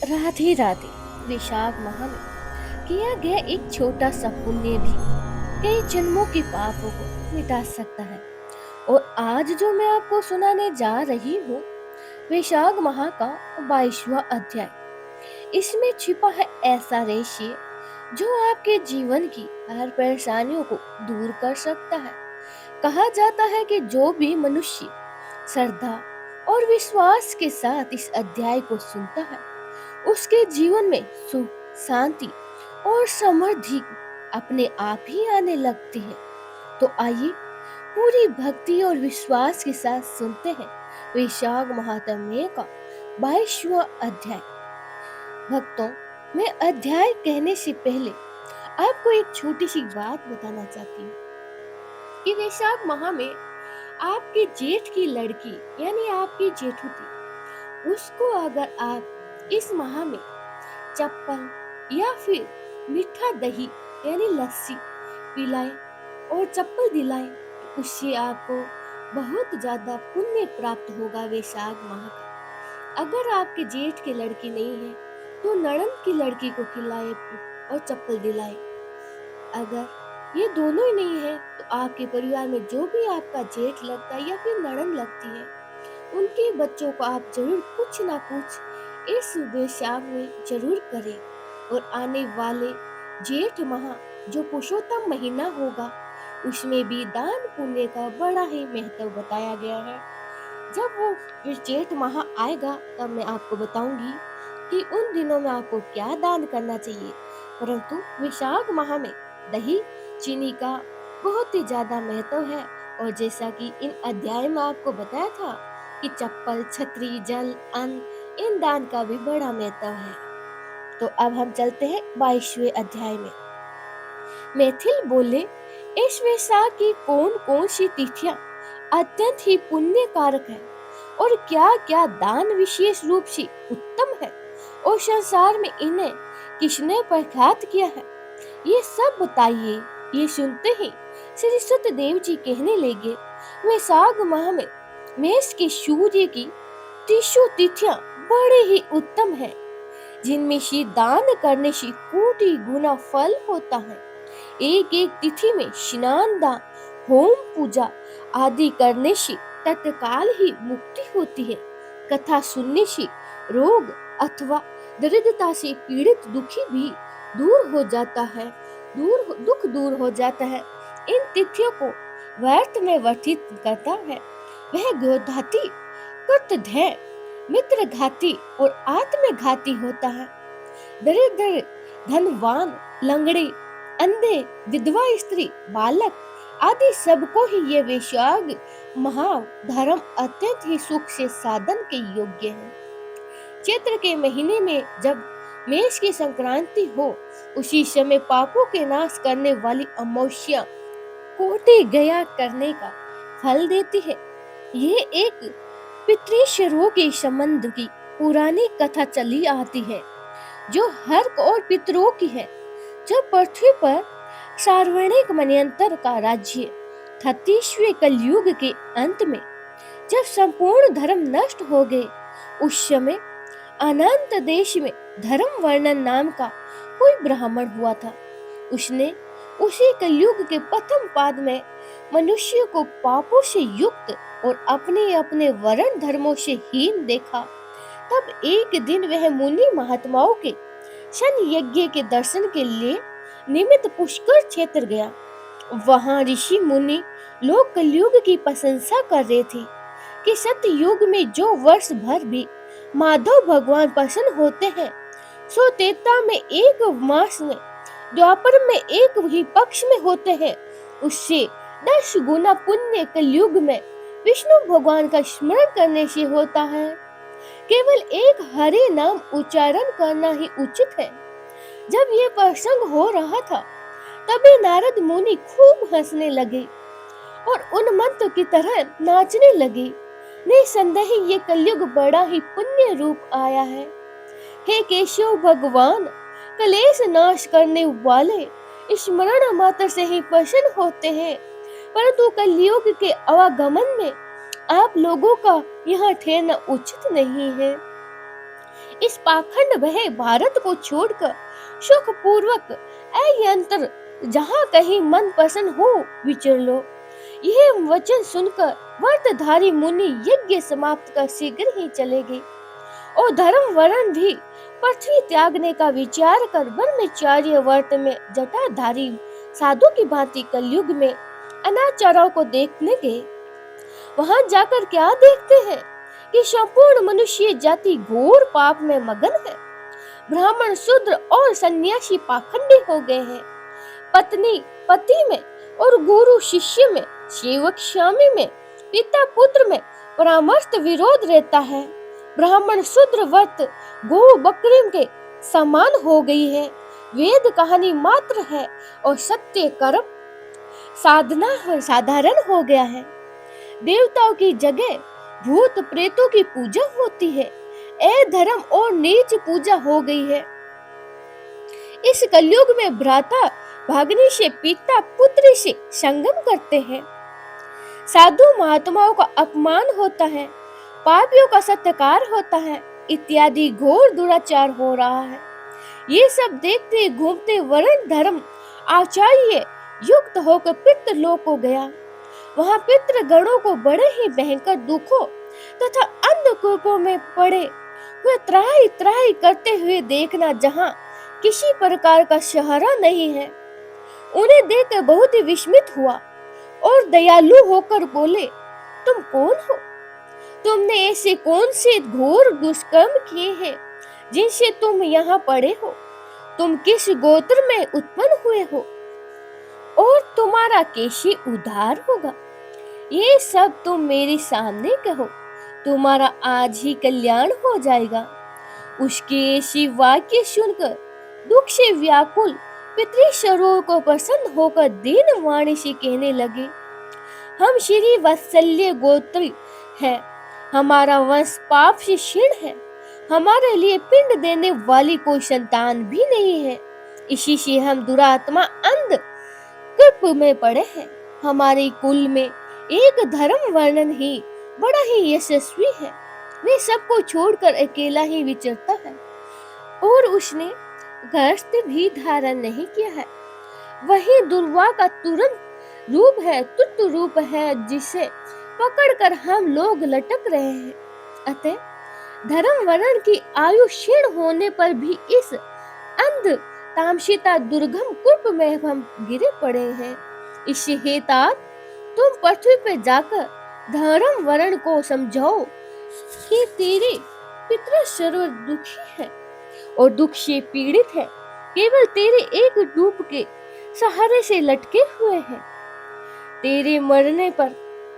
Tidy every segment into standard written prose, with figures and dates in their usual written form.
राधे राधे। वैशाख माह में किया गया एक छोटा सा पुण्य भी कई जन्मों के पापों को मिटा सकता है। और आज जो मैं आपको सुनाने जा रही हूँ, वैशाख माह का 22वां अध्याय। इसमें छिपा है ऐसा रहस्य जो आपके जीवन की हर परेशानियों को दूर कर सकता है। कहा जाता है कि जो भी मनुष्य श्रद्धा और विश्वास के साथ इस अध्याय को सुनता है, उसके जीवन में सुख, शांति और समृद्धि अपने आप ही आने लगती है। तो आइए पूरी भक्ति और विश्वास के साथ सुनते हैं वैशाख महात्म्य का 22वां अध्याय। भक्तों, मैं अध्याय कहने से पहले आपको एक छोटी सी बात बताना चाहती हूँ कि वैशाख माह में आपकी जेठ की लड़की यानी आपकी जेठुती, उसको अगर आप इस माह में चप्पल या फिर मीठा दही यानी लस्सी पिलाएं और चप्पल दिलाएं, तो उससे आपको बहुत ज्यादा पुण्य प्राप्त होगा वैशाख माह का। अगर आपके जेठ की लड़की नहीं है तो नड़न की लड़की को खिलाए और चप्पल दिलाए। अगर ये दोनों ही नहीं है तो आपके परिवार में जो भी आपका जेठ लगता है या फिर नड़न लगती है, उनके बच्चों को आप जरूर कुछ ना कुछ इस वैशाख में जरूर करें। और आने वाले जेठ माह जो पुरुषोत्तम महीना होगा, उसमें भी दान पुण्य का बड़ा ही महत्व बताया गया है। जब वो इस जेठ माह आएगा तब मैं आपको बताऊंगी कि उन दिनों में आपको क्या दान करना चाहिए। परंतु वैशाख माह में दही चीनी का बहुत ही ज्यादा महत्व है। और जैसा कि इन अध्याय में आपको बताया था कि चप्पल, छतरी, जल, अन्न, इन दान का भी बड़ा महत्व है। तो अब हम चलते हैं 22वें अध्याय में। मैथिल बोले, इस वैशाख की कौन कौन सी तिथियां अत्यंत ही पुण्य कारक है और क्या क्या दान विशेष रूप से उत्तम है और संसार में इन्हें किसने प्रख्यात किया है, ये सब बताइए। ये सुनते ही श्री सत्यदेव जी कहने लगे, वैशाख माह में मेष के सूर्य की 30 तिथियां बड़े ही उत्तम है, जिनमें से दान करने से कोटि गुना फल होता है। एक एक तिथि में स्नान, दान, होम, पूजा आदि करने से तत्काल ही मुक्ति होती है। कथा सुनने से रोग अथवा दरिद्रता से पीड़ित दुखी भी दूर हो जाता है, दुख दूर हो जाता है। इन तिथियों को व्यर्थ में व्यतीत करता है वह गोधाती, कृतघ्न, मित्रघाती और आत्मघाती होता है। दरिद्र, धनवान, लंगड़े, अंधे, विधवा स्त्री, बालक आदि सबको ही ये वैशाख महाधर्म अत्यंत ही सुख से साधन के योग्य है। चैत्र के महीने में जब मेष की संक्रांति हो, उसी समय पापों के नाश करने वाली अमावस्या कोटि गया करने का फल देती है। ये एक पितृशरों के संबंध की पुरानी कथा चली आती है जो हर्क और पितरों की है। जब पृथ्वी पर सार्वजनिक मनयंत्र का राज्य 38वें कलयुग के अंत में जब संपूर्ण धर्म नष्ट हो गए, उस समय अनंत देश में धर्म वर्णन नाम का कोई ब्राह्मण हुआ था। उसने उसी कलयुग के प्रथम पाद में मनुष्य को पापों से युक्त और अपने अपने वर्ण धर्मों से हीन देखा। तब एक दिन वह मुनि महात्माओं के शन यज्ञ के दर्शन के लिए निमित्त पुष्कर क्षेत्र गया। वहां ऋषि मुनि लोग कलयुग की प्रशंसा कर रहे थे कि सतयुग में जो वर्ष भर भी माधव भगवान प्रसन्न होते हैं, सो त्रेता में एक मास में, द्वापर में एक ही पक्ष में होते हैं, उससे 10 गुना पुण्य कलयुग में विष्णु भगवान का स्मरण करने से होता है। केवल एक हरि नाम उच्चारण करना ही उचित है। जब ये प्रसंग हो रहा था, तभी नारद मुनि खूब हंसने लगे और उन्मत्त की तरह नाचने लगे। निसंदेह ये कलयुग बड़ा ही पुण्य रूप आया है। हे केशव भगवान, कलेश नाश करने वाले स्मरण मात्र से ही प्रसन्न होते हैं, परंतु कलयुग के आवागमन में आप लोगों का यहाँ ठहरना उचित नहीं है। इस पाखंड भय भारत को छोड़कर सुख पूर्वक यंत्र जहाँ कहीं मन पसंद हो विचर लो। यह वचन सुनकर व्रतधारी मुनि यज्ञ समाप्त कर शीघ्र ही चले गए और धर्म वरण भी पृथ्वी त्यागने का विचार कर ब्रह्मचार्य व्रत में जटाधारी साधु की भांति कलयुग में अनाचारों को देखने गए। वहां जाकर क्या देखते हैं कि संपूर्ण मनुष्य जाति घोर पाप में मगन है। ब्राह्मण शूद्र और सन्यासी पाखंडी हो गए हैं। पत्नी पति में और गुरु शिष्य में, सेवक स्वामी में, पिता पुत्र में परामर्श विरोध रहता है। ब्राह्मण शूद्र व्रत गौ बकरी के समान हो गई है। वेद कहानी मात्र है और सत्य कर्म साधना साधारण हो गया है। देवताओं की जगह भूत प्रेतों की पूजा होती है। धर्म और नीच पूजा हो गई है। इस कलयुग में भ्राता भाग्नि से पिता पुत्री से संगम करते हैं। साधु महात्माओं का अपमान होता है, पापियों का सत्कार होता है, इत्यादि घोर दुराचार हो रहा है। ये सब देखते घूमते वर्ण धर्म आचार्य युक्त होकर पितृलोक को गया। वहां पितृ गणों को बड़े ही भयंकर दुखों तथा अंधकूपों में पड़े हुए त्राहि त्राहि करते हुए देखना, जहां किसी प्रकार का सहारा नहीं है। उन्हें देखकर बहुत ही विस्मित हुआ और दयालु होकर बोले, तुम कौन हो? तुमने ऐसे कौन से घोर दुष्कर्म किए हैं जिनसे तुम यहाँ पड़े हो? तुम किस गोत्र में उत्पन्न हुए हो और तुम्हारा कैसे उद्धार होगा? ये सब तुम मेरे सामने कहो, तुम्हारा आज ही कल्याण हो जाएगा। उसके ऐसी वाक्य सुनकर दुख से व्याकुल पितृसरों को प्रसन्न होकर दीन वाणी से कहने लगे, हम श्री वत्सल्य गोत्र हैं, हमारा वंश पाप से क्षीण है, हमारे लिए पिंड देने वाली कोई संतान भी नहीं है। इसी से हम दुरात्मा अंध कुप में पड़े हैं। हमारे कुल में एक धर्म वर्णन ही बड़ा ही यशस्वी है, वे सबको छोड़कर अकेला ही विचरता है और उसने गृहस्थ भी धारण नहीं किया है। वही दुर्वा का तुरंत रूप है, तुत्त रूप है, जिसे पकड़कर हम लोग लटक रहे हैं। अतः धर्म वर्ण की आयु क्षीण होने पर भी इस अंध तामसिता दुर्गम कूप में हम गिरे पड़े हैं। इससे हेतात तुम पृथ्वी पर जाकर धर्म वर्ण को समझाओ कि तेरे पितृ सर्व दुखी है और दुख से पीड़ित है, केवल तेरे एक रूप के सहारे से लटके हुए हैं। तेरे मरने पर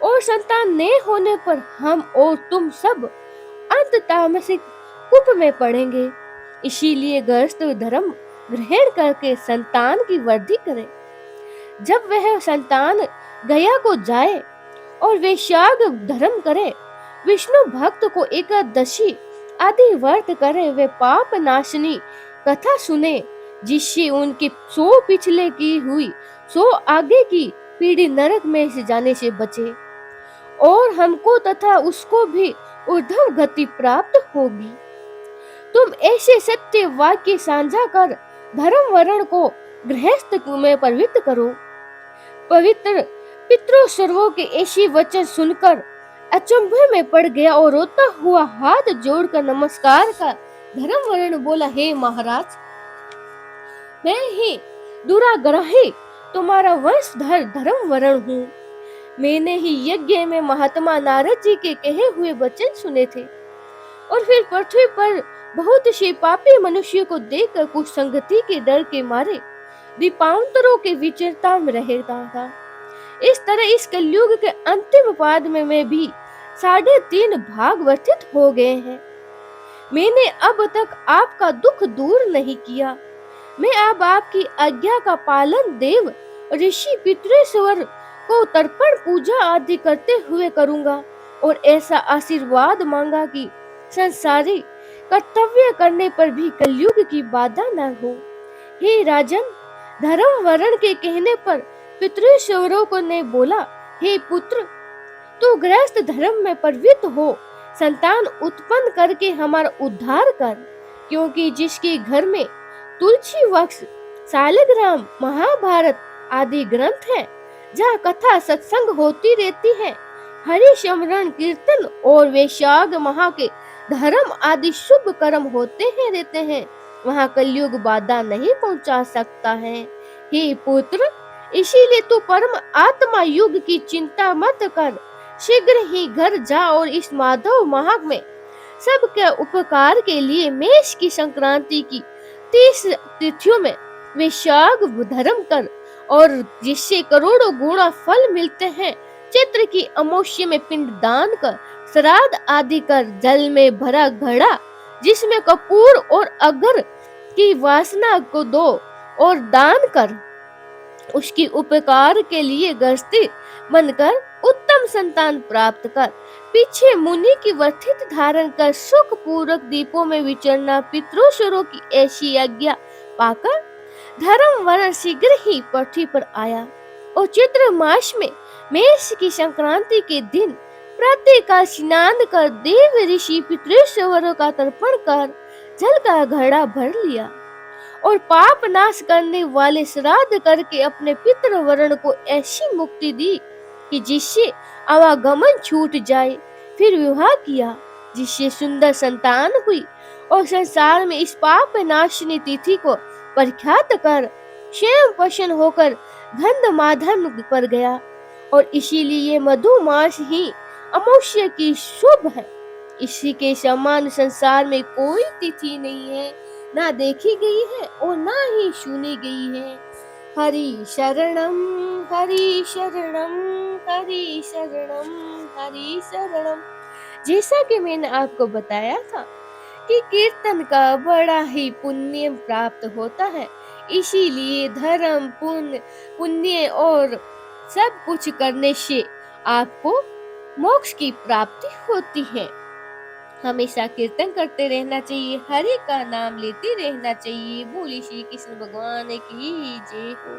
और संतान न होने पर हम और तुम सब अंत तामसिक कूप में पड़ेंगे। इसीलिए गृहस्थ धर्म ग्रहण करके संतान की वृद्धि करें। जब वह संतान गया को जाए और वैशाख धर्म करे, विष्णु भक्त को एकादशी आदि व्रत करे, वे पाप नाशनी कथा सुने, जिससे उनके 100 पिछले की हुई 100 आगे की पीढ़ी नरक में से जाने से बचे और हमको तथा उसको भी ऊर्ध्व गति प्राप्त होगी। तुम ऐसे सत्य वाक्य साझा कर धर्म वर्ण को गृहस्थ में पवित्र करो। पवित्र पितरों सर्वों के ऐसी वचन सुनकर अचंभे में पड़ गया और रोता हुआ हाथ जोड़कर नमस्कार कर धर्म वर्ण बोला, हे महाराज, मैं ही दुराग्रही तुम्हारा वंशधर धर्म वर्ण हूँ। मैंने ही यज्ञ में महात्मा नारद जी के कहे हुए वचन सुने थे और फिर पृथ्वी पर बहुत से पापी मनुष्य को देखकर कुछ संगति के डर के मारे दीपांतरों के विचरता में रहता था। इस तरह इस कलयुग के अंतिम पाद में मैं भी 3.5 भाग व्यतीत हो गए हैं। मैंने अब तक आपका दुख दूर नहीं किया। मैं अब आपकी आज्ञा का पालन देव ऋषि पितृश्वर को तर्पण पूजा आदि करते हुए करूंगा और ऐसा आशीर्वाद मांगा कि संसारी कर्तव्य करने पर भी कलयुग की बाधा न हो। हे राजन, धर्म वर्ण के कहने पर पितृश्वरों को ने बोला, हे पुत्र, तू गृहस्थ धर्म में प्रवृत्त हो, संतान उत्पन्न करके हमारा उद्धार कर। क्योंकि जिसके घर में तुलसी वृक्ष, शालिग्राम, महाभारत आदि ग्रंथ हैं, जहाँ कथा सत्संग होती रहती है, हरि स्मरण कीर्तन और वैशाख माह के धर्म आदि शुभ कर्म होते हैं रहते हैं, वहाँ कलयुग बाधा नहीं पहुंचा सकता है। हे पुत्र, इसीलिए तू परम आत्मा युग की चिंता मत कर, शीघ्र ही घर जा और इस माधव माह में सबके उपकार के लिए मेष की संक्रांति की 30 तिथियों में वैशाख धर्म कर, और जिससे करोड़ों गुणा फल मिलते हैं, चैत्र की अमावस्या में पिंड दान कर, श्राद्ध आदि कर, जल में भरा घड़ा जिसमें कपूर और अगर की वासना को दो और दान कर, उसकी उपकार के लिए गृहस्थी बनकर उत्तम संतान प्राप्त कर, पीछे मुनि की वर्थित धारण कर सुख पूर्वक दीपों में विचरना, पितरों की ऐसी आज्ञा पाकर धर्म वरण शीघ्र ही पृथ्वी पर आया, और चैत्र मास में मेष की संक्रांति के दिन प्रातः काल स्नान कर देव ऋषि पितृश्वरों का तर्पण कर जल का घड़ा भर लिया, और पाप नाश करने वाले श्राद्ध करके अपने पितृ वर्ण को ऐसी मुक्ति दी कि जिससे आवागमन छूट जाए। फिर विवाह किया, जिससे सुंदर संतान हुई, और संसार में इस पाप नाशनी तिथि को प्रख्यात कर स्वयं प्रसन्न होकर धन माधन पर गया, और इसीलिए मधुमास ही अमावस्या की शुभ है। इसी के समान संसार में कोई तिथि नहीं है, ना देखी गई है और ना ही सुनी गई है। हरि शरणम, हरि शरणम, हरि शरणम, हरि शरणम। जैसा कि मैंने आपको बताया था कि कीर्तन का बड़ा ही पुण्य प्राप्त होता है, इसीलिए धर्म पुण्य पुण्य और सब कुछ करने से आपको मोक्ष की प्राप्ति होती है। हमेशा कीर्तन करते रहना चाहिए, हरि का नाम लेते रहना चाहिए। बोलिए श्री कृष्ण भगवान की जय हो।